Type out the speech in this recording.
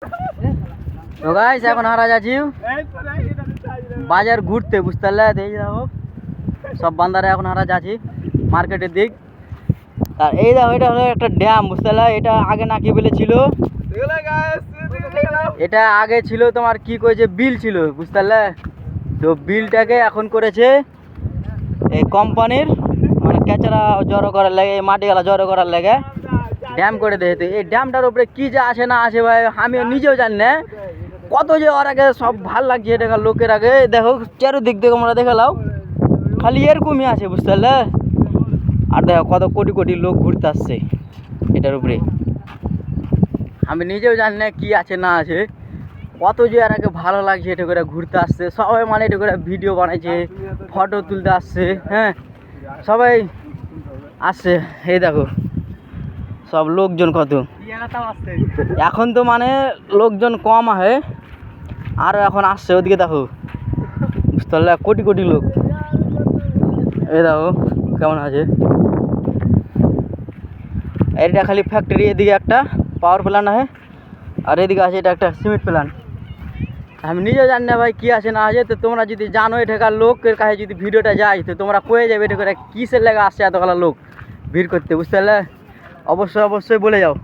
তো গাইস এখন হারা যাচ্ছি বাজার ঘুরতে, বুঝতে পারলে? এই দেখো সব বান্দারা এখন হারা যাচ্ছি মার্কেটের দিক। আর এই দেখো এটা হলো একটা ড্যাম, বুঝতে পারলে? এটা আগে নাকি বলেছিল, এটা আগে ছিল তোমার কি করেছে বিল ছিল, বুঝতে পারলে? তো বিলটাকে এখন করেছে এই কোম্পানির, মানে ক্যাচরা জড়ো করার লাগে, এই মাটিগুলা জড়ো করার লাগে ড্যাম করে দেয়। তো এই ড্যামটার উপরে কি যে আসে না আসে ভাই আমি নিজেও জানি না, কত যে ওর আগে সব ভাল লাগছে দেখা লোকের আগে। দেখো চারিদিক থেকে আমরা দেখে লাও খালি এরকমই আছে, বুঝতে পারলে? আর দেখো কত কোটি কোটি লোক ঘুরতে আসছে এটার উপরে, আমি নিজেও জানি না কি আছে না আছে, কত যে আর আগে ভালো লাগছে এটা করে ঘুরতে আসছে সবাই, মানে এটা করে ভিডিও বানাইছে, ফটো তুলতে আসছে, হ্যাঁ সবাই আসছে। এই দেখো সব লোকজন কত, এখন তো মানে লোকজন কম আছে, আরও এখন আসছে ওদিকে দেখো, বুঝতে পারলে? কোটি কোটি লোক। এই দেখো কেমন আছে, এটা খালি ফ্যাক্টরি, এদিকে একটা পাওয়ার প্ল্যান্ট আছে, আর এদিকে আছে এটা একটা সিমেন্ট প্ল্যান্ট। আমি নিজেও জানি না ভাই কি আছে না আছে। তো তোমরা যদি জানো এটাকার লোকের কাছে যদি ভিডিওটা যায় তো তোমরা কয়ে যাবে এটা করে কিসের লেগে আসছে এতগুলো লোক ভিড় করতে, বুঝতে পারলে? অবশ্যই অবশ্যই বলে যাও।